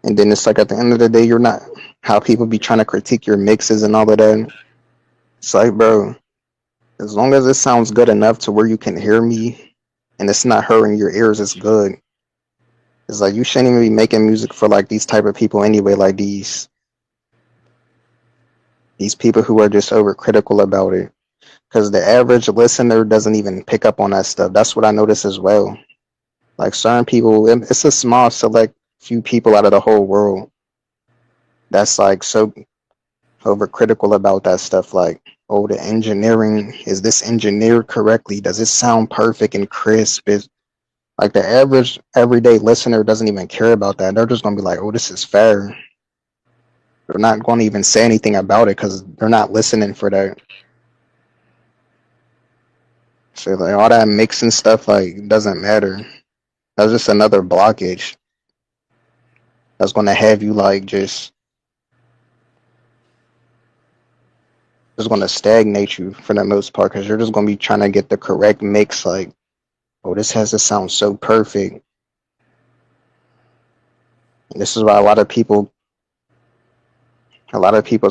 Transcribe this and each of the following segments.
And then it's like at the end of the day, you're not how people be trying to critique your mixes and all of that. It's like, bro, as long as it sounds good enough to where you can hear me and it's not hurting your ears, it's good. It's like you shouldn't even be making music for like these type of people anyway, like these people who are just overcritical about it. Because the average listener doesn't even pick up on that stuff. That's what I notice as well. Like certain people, it's a small select few people out of the whole world that's like so overcritical about that stuff. Like, oh, the engineering, is this engineered correctly? Does it sound perfect and crisp? Is like the average everyday listener doesn't even care about that. They're just gonna be like, oh, this is fair. They're not going to even say anything about it because they're not listening for that. So like all that mixing stuff like doesn't matter. That's just another blockage that's going to have you like just going to stagnate you for the most part because you're just going to be trying to get the correct mix. Like, oh, this has to sound so perfect. And this is why a lot of people's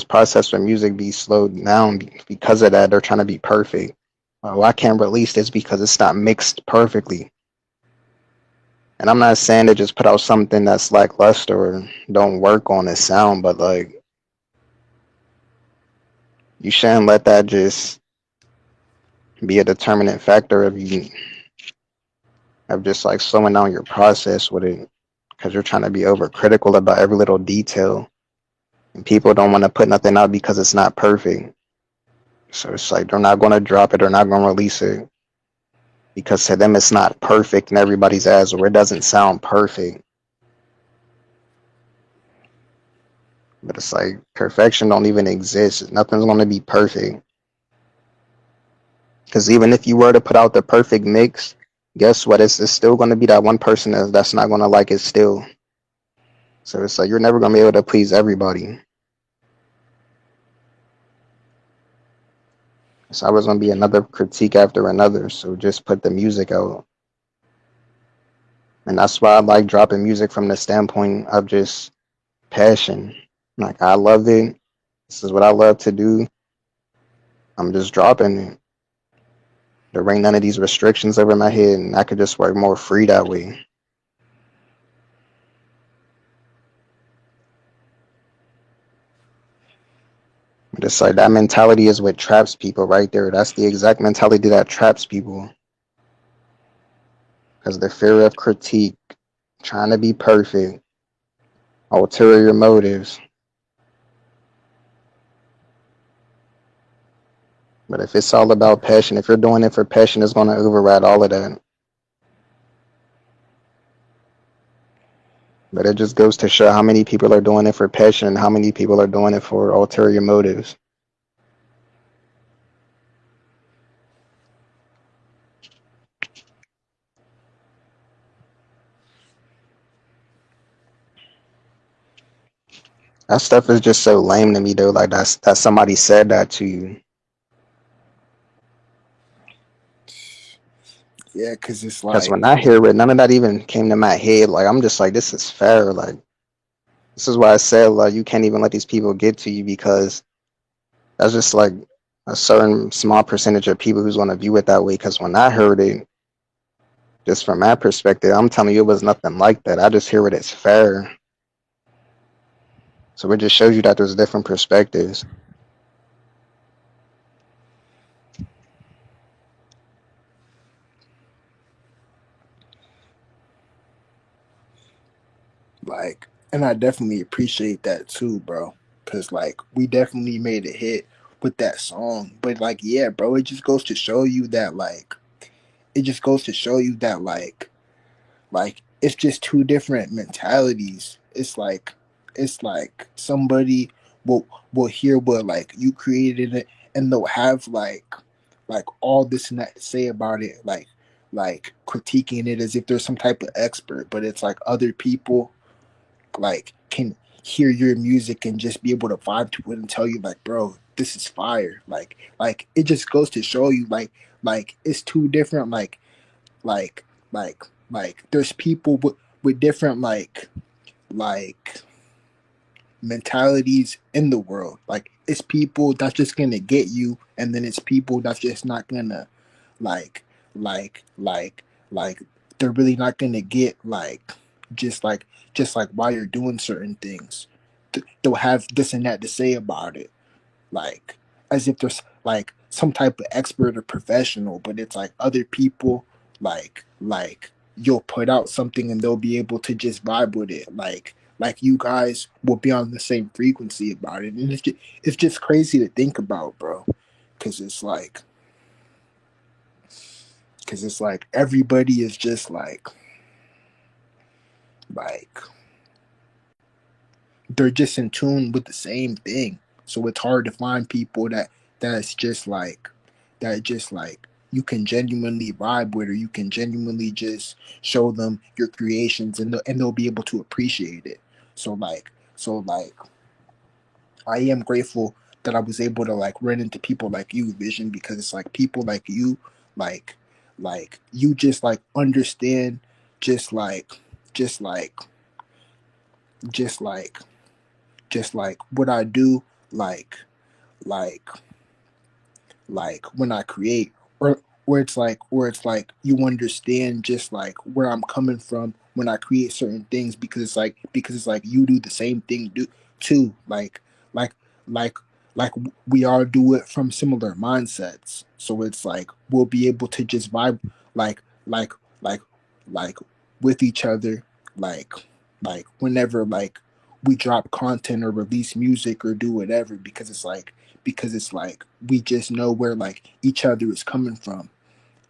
process for music be slowed down because of that. They're trying to be perfect. Oh, I can't release this because it's not mixed perfectly. And I'm not saying to just put out something that's lackluster or don't work on the sound, but like you shouldn't let that just be a determinant factor of just like slowing down your process with it because you're trying to be overcritical about every little detail. And people don't want to put nothing out because it's not perfect. So it's like they're not going to drop it, they're not going to release it because to them it's not perfect in everybody's eyes or it doesn't sound perfect. But it's like perfection don't even exist. Nothing's going to be perfect. Because even if you were to put out the perfect mix, guess what? It's still going to be that one person that's not going to like it still. So it's like you're never going to be able to please everybody. So I was going to be another critique after another. So just put the music out. And that's why I like dropping music from the standpoint of just passion. Like I love it. This is what I love to do. I'm just dropping it. There ain't none of these restrictions over my head, and I could just work more free that way. Just like that mentality is what traps people right there. That's the exact mentality that traps people. Because the fear of critique, trying to be perfect, ulterior motives. But if it's all about passion, if you're doing it for passion, it's going to override all of that. But it just goes to show how many people are doing it for passion and how many people are doing it for ulterior motives. That stuff is just so lame to me though. Like that somebody said that to you. Yeah, because it's Because like, when I hear it, none of that even came to my head. Like I'm just like, this is fair. Like this is why I said like you can't even let these people get to you because that's just like a certain small percentage of people who's going to view it that way. Because when I heard it, just from my perspective, I'm telling you, it was nothing like that. I just hear it as fair. So it just shows you that there's different perspectives. and I definitely appreciate that too, bro. Because, like, we definitely made a hit with that song. But, like, yeah, bro, it just goes to show you that, it's just two different mentalities. It's like somebody will hear what like you created it, and they'll have like all this and that to say about it, like critiquing it as if they're some type of expert. But it's like other people like can hear your music and just be able to vibe to it and tell you like, bro, this is fire. Like it just goes to show you like it's two different like like there's people with different like mentalities in the world. Like it's people that's just gonna get you, and then it's people that's just not gonna like like like like they're really not gonna get just like just like why you're doing certain things. They'll have this and that to say about it, like as if there's like some type of expert or professional, but it's like other people you'll put out something and they'll be able to just vibe with it, like you guys will be on the same frequency about it, and it's just crazy to think about, bro, because it's like everybody is just like they're just in tune with the same thing. So it's hard to find people that's just like you can genuinely vibe with, or you can genuinely just show them your creations, and they'll be able to appreciate it. So like I am grateful that I was able to like run into people like you, Vision, because it's like people like you, like you just like understand, just like just like just like just like what I do, like like when I create, or where it's like you understand just like where I'm coming from when I create certain things, because it's like you do the same thing do too, like like like we all do it from similar mindsets, so it's like we'll be able to just vibe like like like like with each other, like whenever we drop content or release music or do whatever, because it's like we just know where like each other is coming from,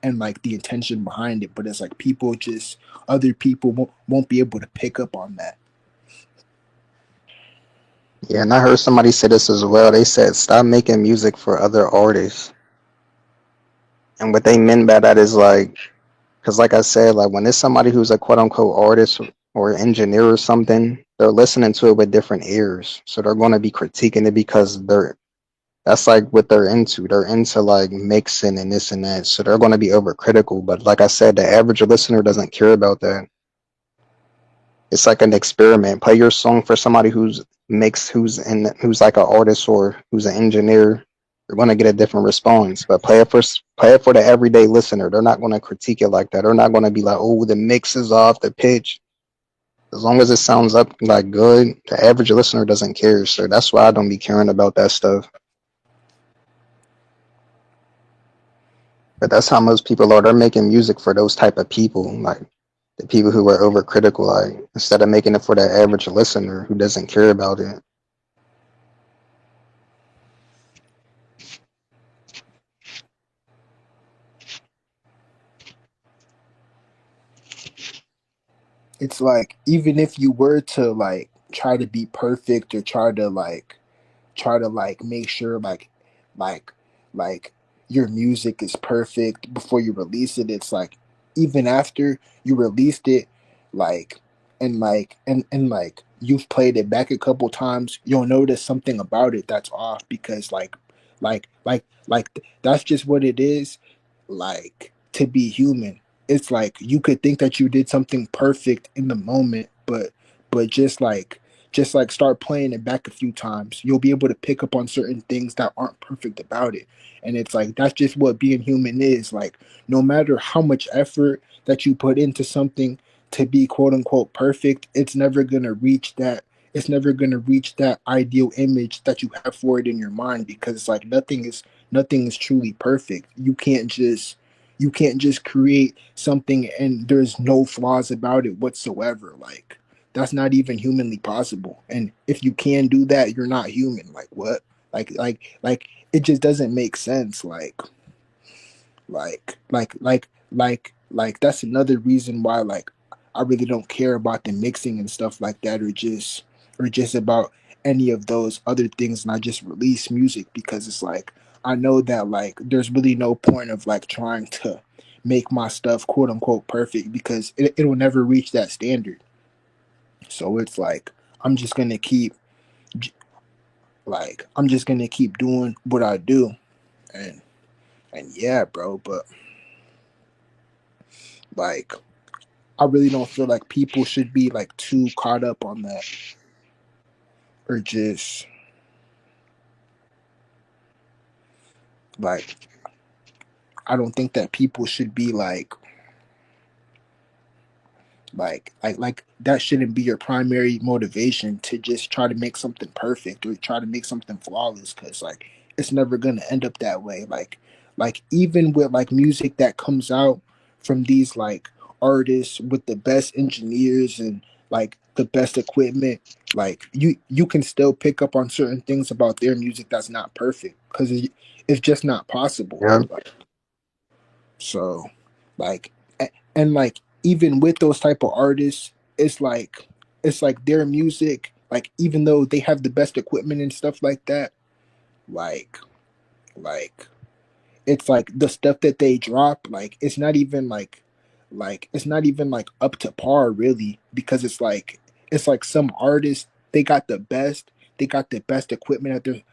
and like the intention behind it, but it's like people just other people won't be able to pick up on that. Yeah, and I heard somebody say this as well. They said stop making music for other artists. And what they meant by that is like, because like I said, like when it's somebody who's a quote unquote artist or engineer or something, they're listening to it with different ears. So they're going to be critiquing it because that's like what they're into. They're into like mixing and this and that. So they're going to be overcritical. But like I said, the average listener doesn't care about that. It's like an experiment. Play your song for somebody who's like an artist or who's an engineer. You're going to get a different response. But play it for the everyday listener. They're not going to critique it like that. They're not going to be like, oh, the mix is off the pitch. As long as it sounds up like good, the average listener doesn't care. So that's why I don't be caring about that stuff. But that's how most people are. They're making music for those type of people, like the people who are overcritical, like instead of making it for the average listener who doesn't care about it. It's like even if you were to like try to be perfect, or try to make sure like like your music is perfect before you release it, it's like even after you released it, like and you've played it back a couple times, you'll notice something about it that's off, because that's just what it is, like to be human. It's like you could think that you did something perfect in the moment, but just like start playing it back a few times, you'll be able to pick up on certain things that aren't perfect about it. And it's like that's just what being human is. Like no matter how much effort that you put into something to be quote unquote perfect, it's never going to reach that ideal image that you have for it in your mind, because it's like nothing is truly perfect. You can't just create something and there's no flaws about it whatsoever. Like that's not even humanly possible. And if you can do that, you're not human. Like what? It just doesn't make sense. Like that's another reason why I really don't care about the mixing and stuff like that, or just about any of those other things, and I just release music, because it's like I know that like there's really no point of like trying to make my stuff quote unquote perfect, because it'll never reach that standard. So it's like I'm just gonna keep I'm just gonna keep doing what I do, and yeah, bro. But like I really don't feel like people should be like too caught up on that, or just like, I don't think that people should be like that shouldn't be your primary motivation to just try to make something perfect or try to make something flawless, because like it's never gonna end up that way. Like even with like music that comes out from these like artists with the best engineers and like the best equipment, like you can still pick up on certain things about their music that's not perfect, because it's just not possible. Yeah, Like, so, like, and like even with those type of artists, it's like it's like their music, like even though they have the best equipment and stuff like that, like like it's like the stuff that they drop, like it's not even like it's not even like up to par really, because it's like some artists, they got the best equipment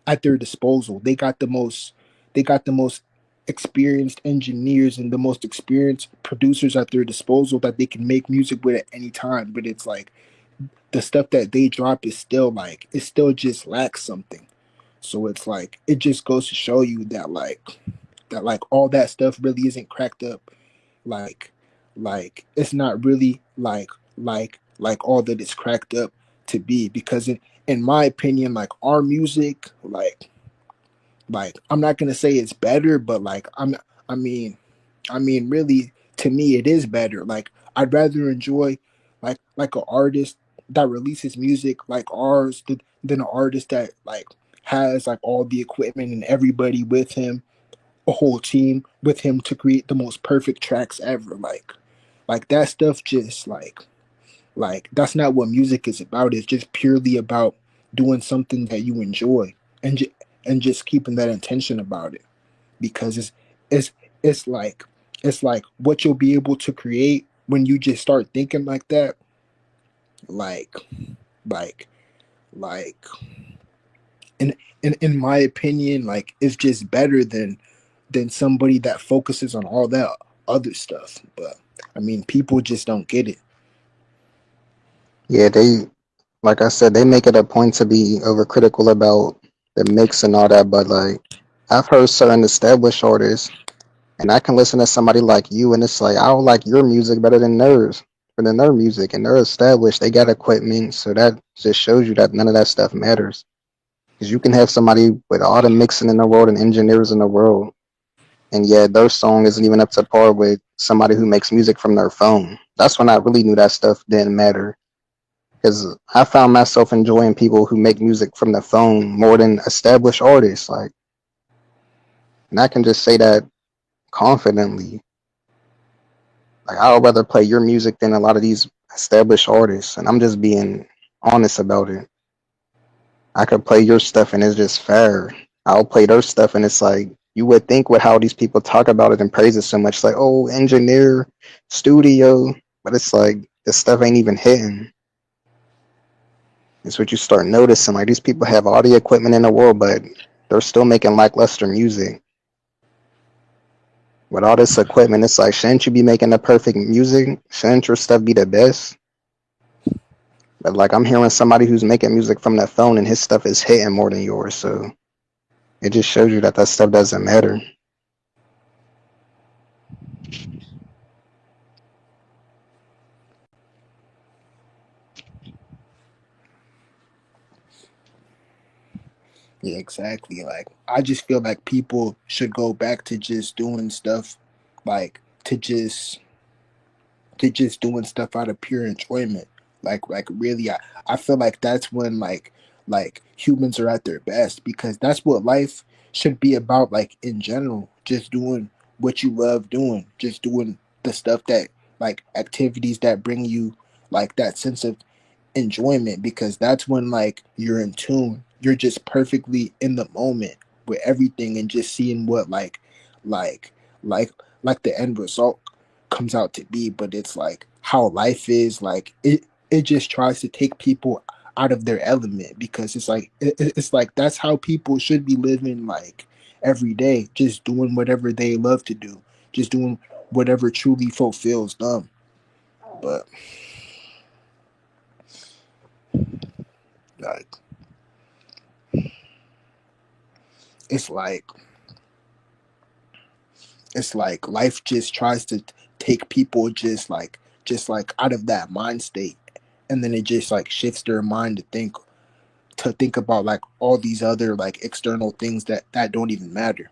at their disposal. They got the most experienced engineers and the most experienced producers at their disposal that they can make music with at any time. But it's like the stuff that they drop is still like it still just lacks something. So it's like it just goes to show you that like all that stuff really isn't cracked up. Like it's not really like all that it's cracked up to be, because in my opinion, like our music, like I'm not gonna say it's better, but like I mean I mean really, to me it is better. Like I'd rather enjoy like an artist that releases music like ours than an artist that like has like all the equipment and everybody with him, a whole team with him to create the most perfect tracks ever. Like that stuff just like that's not what music is about. It's just purely about doing something that you enjoy, and and just keeping that intention about it, because it's it's like it's like what you'll be able to create when you just start thinking like that. Like like like in my opinion, like it's just better than somebody that focuses on all that other stuff. But I mean, people just don't get it. yeah. They, like I said, they make it a point to be overcritical about the mix and all that. But like, I've heard certain established artists, and I can listen to somebody like you, and it's like I don't like your music better than theirs, or than their music, and they're established. They got equipment, so that just shows you that none of that stuff matters. Because you can have somebody with all the mixing in the world and engineers in the world, and yet their song isn't even up to par with somebody who makes music from their phone. That's when I really knew that stuff didn't matter. Because I found myself enjoying people who make music from the phone more than established artists. Like, and I can just say that confidently. Like, I would rather play your music than a lot of these established artists, and I'm just being honest about it. I could play your stuff and it's just fair. I'll play their stuff and it's like you would think with how these people talk about it and praise it so much, like oh engineer, studio, but it's like this stuff ain't even hitting. It's what you start noticing. Like these people have all the equipment in the world, but they're still making lackluster music. With all this equipment, it's like shouldn't you be making the perfect music? Shouldn't your stuff be the best? But like I'm hearing somebody who's making music from that phone and his stuff is hitting more than yours, so it just shows you that that stuff doesn't matter. Yeah, exactly. Like I just feel like people should go back to just doing stuff, like to just doing stuff out of pure enjoyment. Like really, I feel like that's when like humans are at their best, because that's what life should be about. Like in general, just doing what you love doing, just doing the stuff that like activities that bring you like that sense of enjoyment, because that's when like you're in tune, you're just perfectly in the moment with everything, and just seeing what like like like the end result comes out to be. But it's like how life is, like it just tries to take people out of their element, because it's like it's like that's how people should be living, like every day, just doing whatever they love to do, just doing whatever truly fulfills them. But like it's like it's like life just tries to take people just like out of that mind state, and then it just like shifts their mind to think about like all these other like external things that don't even matter.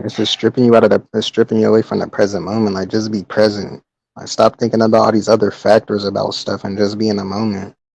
It's just stripping you out of it's stripping you away from the present moment. Like just be present. Like stop thinking about all these other factors about stuff and just be in the moment.